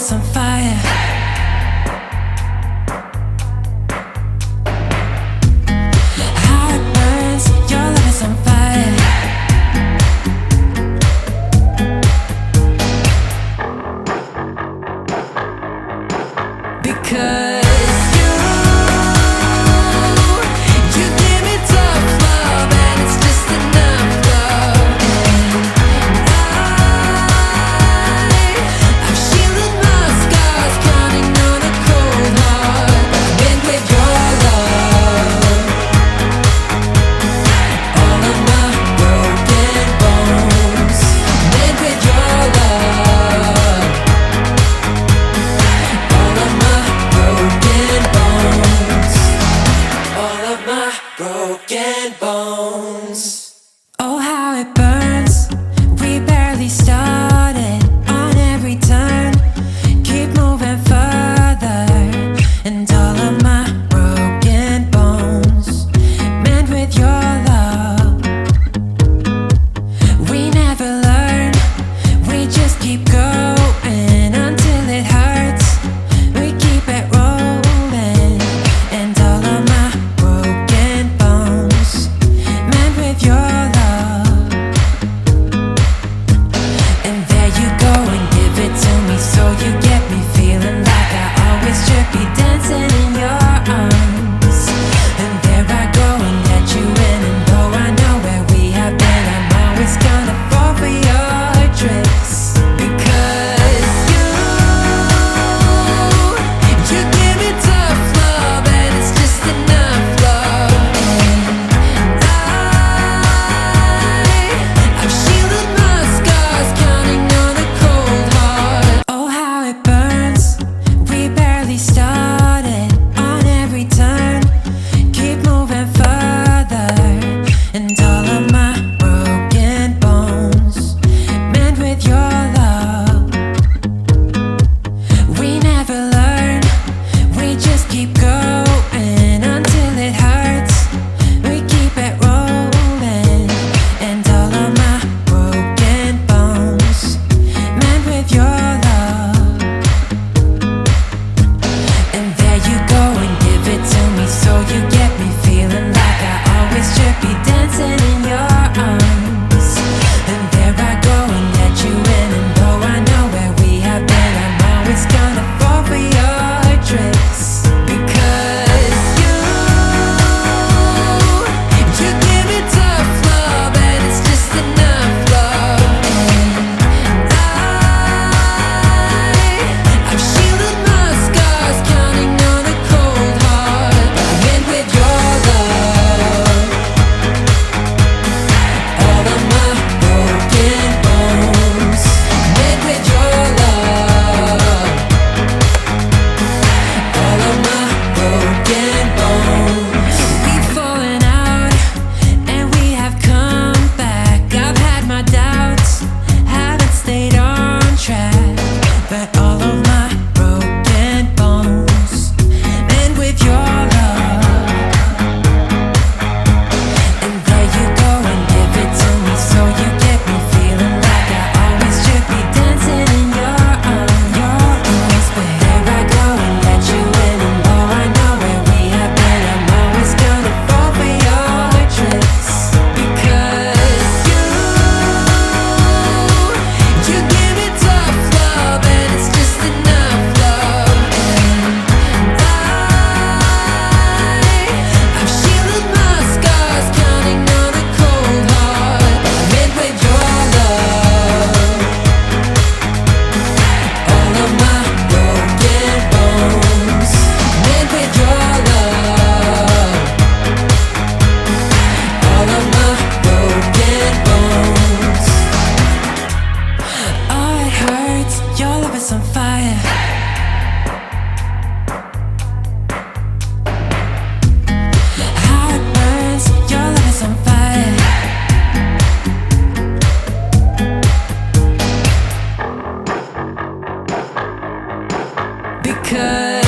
is on fire. Heart burns, your love is on fire. Because you give me tough love, and it's just enough love. I've shielded my scars, counting on a cold heart. And with your love, all of my broken bones. And with your love, all of my broken bones. All of my broken bones. Oh, how it burns. We barely started. On every turn, keep moving further. And all of my broken bones mend with your love. We never learn. We just keep going until it hurts. We keep it rolling. And all of my broken bones mend with your love. And there you go and give it to me, so you get me feeling like I always should be dancing in your arms. And there I go and let you in, and though I know where we have been, I'm always gonna fall for your tricks. Because you give me tough love, and it's just enough love. And I've shielded my scars, counting on a cold heart. Oh, how it burns. We barely started. On every turn, keep moving further. And all of my broken bones mend with your love. We never learn. We just keep going until it hurts. We keep it rolling. And all of my broken bones mend with your love. And there you go and give it to me, so you get me feeling like I always should be dancing in your arms. And there I go and let you in, and though I know where we have been, I'm always gonna fall for your tricks. Because you give me tough love, and it's just enough love. And I've shielded my scars, counting on a cold heart. And with your love, all of my broken bones. And with your love, all of my broken bones. We've fallen out and we have come back. I've had my doubts, haven't stayed on track, but all of my broken bones mend with your love. And there you go and give it to me, so you get me feeling like I always should be dancing in your arms. But here I go and let you in, and though I know where we have been, I'm always gonna fall for your tricks. Because you give me tough love, and it's just enough love. And I've shielded my scars, counting on a cold heart. And with your love, all of my broken bones. And with your love, all of my broken bones. Oh, it hurts, your love is on fire. Heart burns, your love is on fire. Because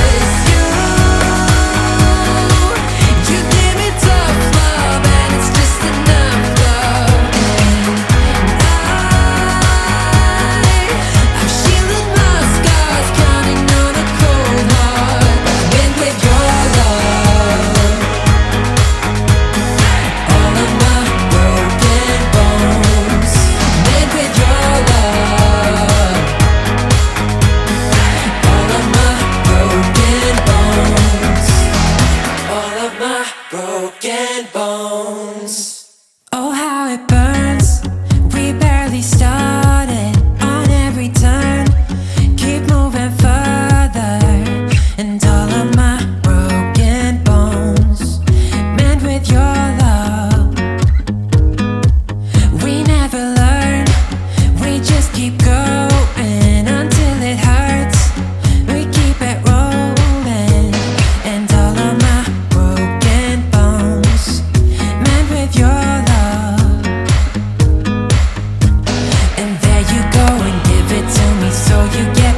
you give me tough love, and it's just enough love. And I've shielded my scars,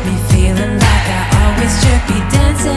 me feeling like I always should be dancing.